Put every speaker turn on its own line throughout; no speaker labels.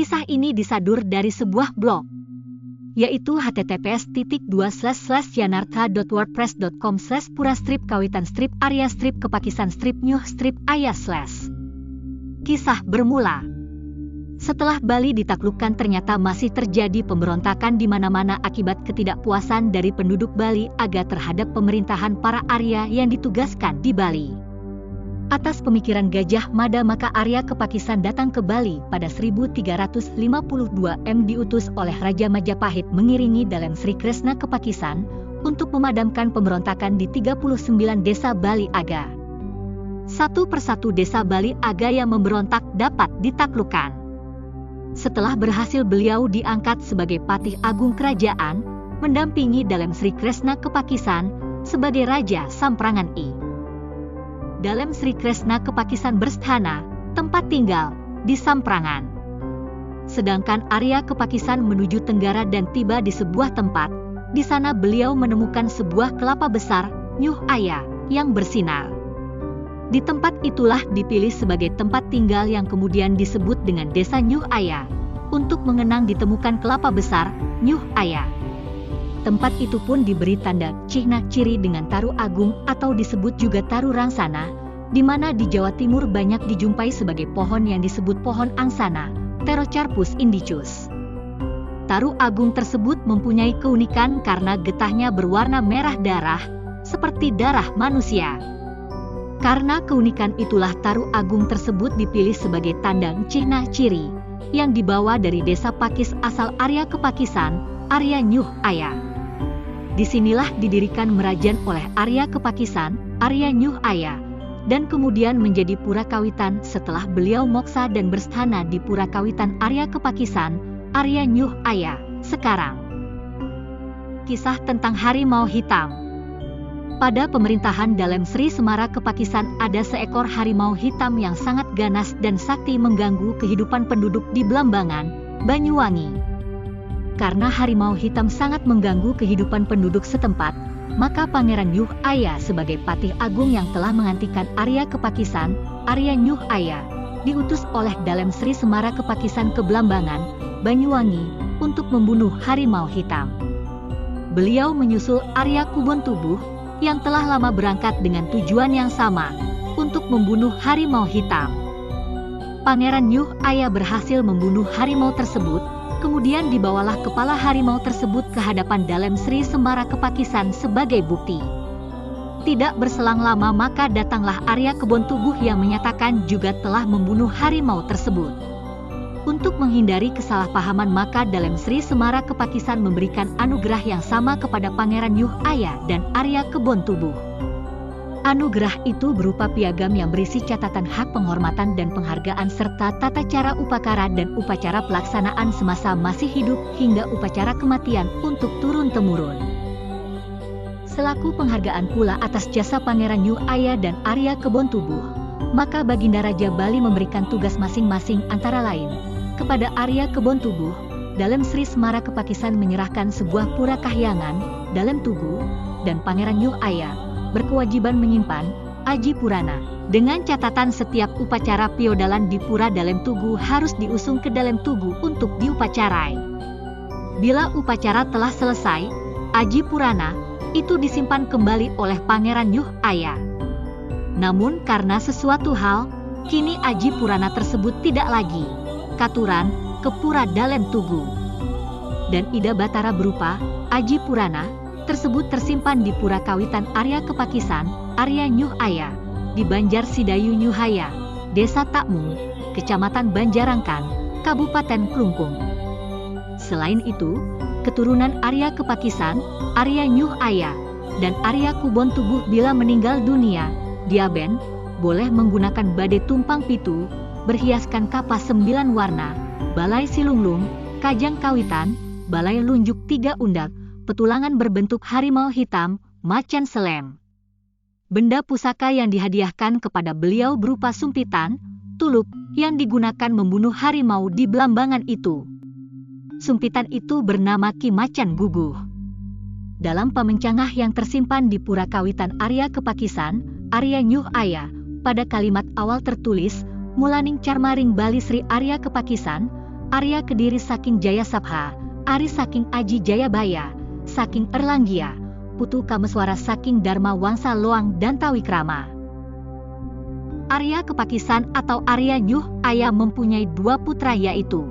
Kisah ini disadur dari sebuah blog, yaitu https://yanartha.wordpress.com/pura-kawitan-arya-kepakisan-nyuh-aya/. Kisah bermula. Setelah Bali ditaklukkan, ternyata masih terjadi pemberontakan di mana-mana akibat ketidakpuasan dari penduduk Bali Aga terhadap pemerintahan para Arya yang ditugaskan di Bali. Atas pemikiran Gajah Mada, maka Arya Kepakisan datang ke Bali pada 1352 diutus oleh Raja Majapahit mengiringi Dalem Sri Kresna Kepakisan untuk memadamkan pemberontakan di 39 desa Bali Aga. Satu persatu desa Bali Aga yang memberontak dapat ditaklukkan. Setelah berhasil, beliau diangkat sebagai Patih Agung Kerajaan, mendampingi Dalem Sri Kresna Kepakisan sebagai Raja Samprangan I. Dalem Sri Kresna Kepakisan berstana, tempat tinggal, di Samprangan. Sedangkan Arya Kepakisan menuju Tenggara dan tiba di sebuah tempat. Di sana beliau menemukan sebuah kelapa besar, Nyuh Aya, yang bersinar. Di tempat itulah dipilih sebagai tempat tinggal yang kemudian disebut dengan Desa Nyuh Aya, untuk mengenang ditemukan kelapa besar, Nyuh Aya. Tempat itu pun diberi tanda cihna ciri dengan Taru Agung atau disebut juga Taru Rangsana, di mana di Jawa Timur banyak dijumpai sebagai pohon yang disebut pohon angsana, Pterocarpus indicus. Taru Agung tersebut mempunyai keunikan karena getahnya berwarna merah darah, seperti darah manusia. Karena keunikan itulah Taru Agung tersebut dipilih sebagai tanda cihna ciri, yang dibawa dari desa Pakis asal Arya Kepakisan, Arya Nyuh Aya. Disinilah didirikan Merajan oleh Arya Kepakisan, Arya Nyuh Aya, dan kemudian menjadi Pura Kawitan setelah beliau moksa dan berstana di Pura Kawitan Arya Kepakisan, Arya Nyuh Aya, sekarang. Kisah tentang Harimau Hitam. Pada pemerintahan Dalem Sri Semara Kepakisan ada seekor harimau hitam yang sangat ganas dan sakti mengganggu kehidupan penduduk di Blambangan, Banyuwangi. Karena harimau hitam sangat mengganggu kehidupan penduduk setempat, maka Pangeran Nyuh Aya sebagai Patih Agung yang telah menggantikan Arya Kepakisan, Arya Nyuh Aya, diutus oleh Dalem Sri Semara Kepakisan ke Blambangan, Banyuwangi, untuk membunuh harimau hitam. Beliau menyusul Arya Kubontubuh, yang telah lama berangkat dengan tujuan yang sama, untuk membunuh harimau hitam. Pangeran Nyuh Aya berhasil membunuh harimau tersebut. Kemudian dibawalah kepala harimau tersebut ke hadapan Dalem Sri Semara Kepakisan sebagai bukti. Tidak berselang lama maka datanglah Arya Kebontubuh yang menyatakan juga telah membunuh harimau tersebut. Untuk menghindari kesalahpahaman maka Dalem Sri Semara Kepakisan memberikan anugerah yang sama kepada Pangeran Nyuh Aya dan Arya Kebontubuh. Anugerah itu berupa piagam yang berisi catatan hak penghormatan dan penghargaan serta tata cara upacara dan upacara pelaksanaan semasa masih hidup hingga upacara kematian untuk turun-temurun. Selaku penghargaan pula atas jasa Pangeran Nyuh Aya dan Arya Kebontubuh, maka Baginda Raja Bali memberikan tugas masing-masing antara lain. Kepada Arya Kebontubuh, Dalem Sri Semara Kepakisan menyerahkan sebuah pura kahyangan, Dalem Tugu, dan Pangeran Nyuh Aya berkewajiban menyimpan Aji Purana, dengan catatan setiap upacara piodalan di Pura Dalem Tugu harus diusung ke Dalem Tugu untuk diupacarai. Bila upacara telah selesai, Aji Purana itu disimpan kembali oleh Pangeran Nyuh Aya. Namun karena sesuatu hal, kini Aji Purana tersebut tidak lagi katuran ke Pura Dalem Tugu. Dan Ida Batara berupa Aji Purana tersebut tersimpan di Pura Kawitan Arya Kepakisan, Arya Nyuh Aya, di Banjar Sidayu Nyuhaya, Desa Takmung, Kecamatan Banjarangkan, Kabupaten Klungkung. Selain itu, keturunan Arya Kepakisan, Arya Nyuh Aya, dan Arya Kubontubuh bila meninggal dunia, diaben, boleh menggunakan bade tumpang pitu, berhiaskan kapas 9 warna, balai silunglung, kajang kawitan, balai lunjuk 3 undak, petulangan berbentuk harimau hitam, macan selem. Benda pusaka yang dihadiahkan kepada beliau berupa sumpitan, tulup, yang digunakan membunuh harimau di Blambangan itu. Sumpitan itu bernama Ki Macan Guguh. Dalam pamencangah yang tersimpan di Pura Kawitan Arya Kepakisan, Arya Nyuh Aya, pada kalimat awal tertulis, Mulaning Carmaring Bali Sri Arya Kepakisan, Arya Kediri saking Jayasabha, Ari saking Aji Jayabaya, saking Erlanggia, Putu Kameswara saking Dharma Wangsa Loang dan Tawikrama. Arya Kepakisan atau Arya Nyuh Aya mempunyai 2 putra yaitu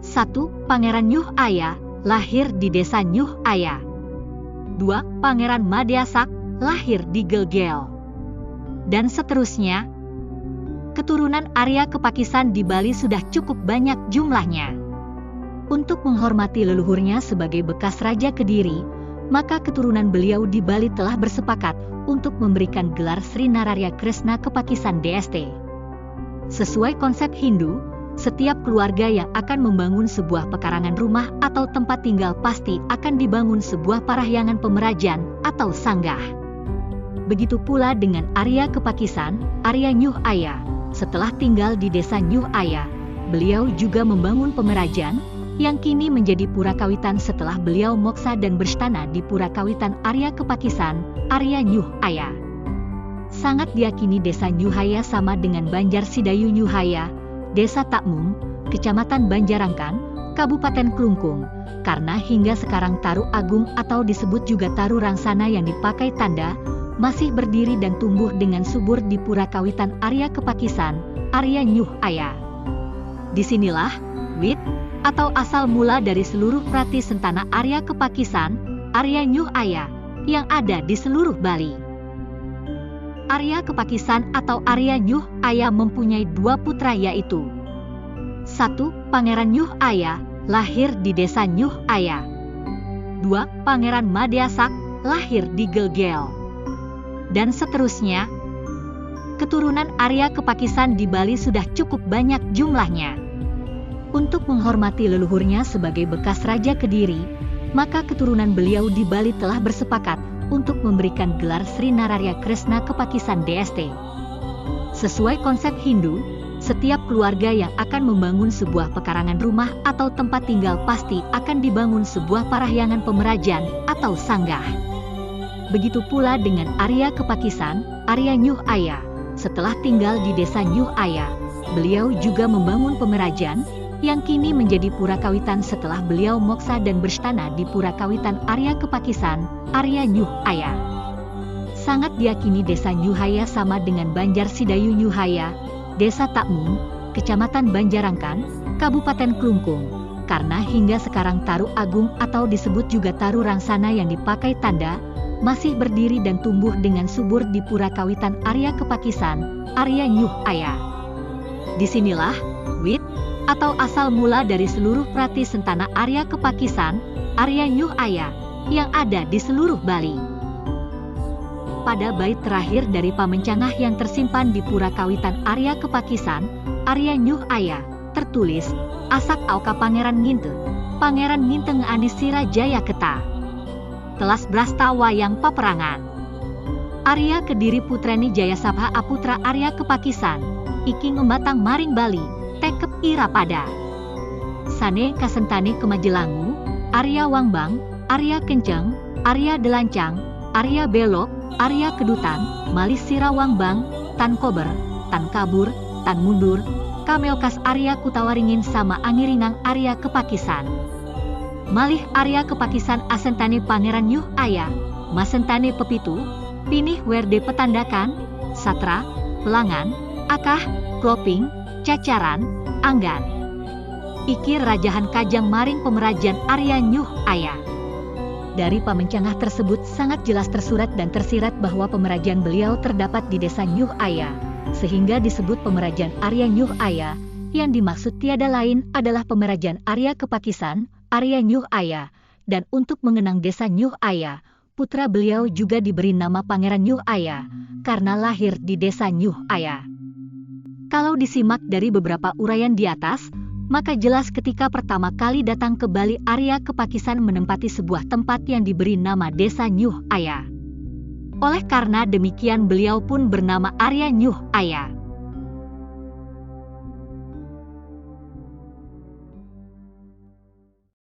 1. Pangeran Nyuh Aya, lahir di desa Nyuh Aya. 2. Pangeran Madyasak, lahir di Gelgel. Dan seterusnya. Keturunan Arya Kepakisan di Bali sudah cukup banyak jumlahnya. Untuk menghormati leluhurnya sebagai bekas Raja Kediri, maka keturunan beliau di Bali telah bersepakat untuk memberikan gelar Sri Nararya Kresna Kepakisan DST. Sesuai konsep Hindu, setiap keluarga yang akan membangun sebuah pekarangan rumah atau tempat tinggal pasti akan dibangun sebuah parahyangan pemerajan atau sanggah. Begitu pula dengan Arya Kepakisan, Arya Nyuh Aya. Setelah tinggal di desa Nyuh Aya, beliau juga membangun pemerajan, yang kini menjadi Pura Kawitan setelah beliau moksa dan berstana di Pura Kawitan Arya Kepakisan, Arya Nyuh Aya. Sangat diyakini desa Nyuh Aya sama dengan Banjar Sidayu Nyuh Aya, Desa Takmum, Kecamatan Banjarangkan, Kabupaten Klungkung, karena hingga sekarang Taru Agung atau disebut juga Taru Rangsana yang dipakai tanda, masih berdiri dan tumbuh dengan subur di Pura Kawitan Arya Kepakisan, Arya Nyuh Aya. Disinilah, wit, atau asal mula dari seluruh prati sentana Arya Kepakisan, Arya Nyuh Aya, yang ada di seluruh Bali. Arya Kepakisan atau Arya Nyuh Aya mempunyai 2 putra yaitu 1. Pangeran Nyuh Aya, lahir di desa Nyuh Aya. 2. Pangeran Madyasak, lahir di Gelgel. Dan seterusnya. Keturunan Arya Kepakisan di Bali sudah cukup banyak jumlahnya. Untuk menghormati leluhurnya sebagai bekas Raja Kediri, maka keturunan beliau di Bali telah bersepakat untuk memberikan gelar Sri Nararya Kresna Kepakisan DST. Sesuai konsep Hindu, setiap keluarga yang akan membangun sebuah pekarangan rumah atau tempat tinggal pasti akan dibangun sebuah parahyangan pemerajan atau sanggah. Begitu pula dengan Arya Kepakisan, Arya Nyuh Aya. Setelah tinggal di desa Nyuh Aya, beliau juga membangun pemerajan, yang kini menjadi Pura Kawitan setelah beliau moksa dan berstana di Pura Kawitan Arya Kepakisan, Arya Nyuh Aya. Sangat diyakini desa Nyuh Aya sama dengan Banjar Sidayu Nyuh Aya, Desa Takmum, Kecamatan Banjarangkan, Kabupaten Klungkung, karena hingga sekarang Taru Agung atau disebut juga Taru Rangsana yang dipakai tanda, masih berdiri dan tumbuh dengan subur di Pura Kawitan Arya Kepakisan, Arya Nyuh Aya. Disinilah, wit, atau asal mula dari seluruh prati sentana Arya Kepakisan, Arya Nyuh Aya, yang ada di seluruh Bali. Pada bait terakhir dari Pamencangah yang tersimpan di Pura Kawitan Arya Kepakisan, Arya Nyuh Aya, tertulis, Asak Auka Pangeran Nginte, Pangeran Nginte Ngandis Sira Jaya Keta. Telas Brasta Wayang Paperangan. Arya Kediri Putreni Jayasabha Aputra Arya Kepakisan, Iki Ngembatang Maring Bali, Tekep Irapada. Sane Kasentane Kemajelangu, Arya Wangbang, Arya Kenceng, Arya Delancang, Arya Belok, Arya Kedutan, Malis Sira Wangbang, Tan Kober, Tan Kabur, Tan Mundur, Kameokas Arya Kutawaringin sama Angiringang Arya Kepakisan. Malih Arya Kepakisan asentane Pangeran Nyuh Aya, masentane Pepitu, Pinih Werde Petandakan, Satra, Pelangan, Akah, Kloping, Cacaran, Anggan. Iki Rajahan Kajang Maring Pemerajan Arya Nyuh Aya. Dari Pamencangah tersebut sangat jelas tersurat dan tersirat bahwa pemerajan beliau terdapat di desa Nyuh Aya, sehingga disebut pemerajan Arya Nyuh Aya, yang dimaksud tiada lain adalah pemerajan Arya Kepakisan, Arya Nyuh Aya, dan untuk mengenang desa Nyuh Aya, putra beliau juga diberi nama Pangeran Nyuh Aya, karena lahir di desa Nyuh Aya. Kalau disimak dari beberapa uraian di atas, maka jelas ketika pertama kali datang ke Bali Arya Kepakisan menempati sebuah tempat yang diberi nama desa Nyuh Aya. Oleh karena demikian beliau pun bernama Arya Nyuh Aya.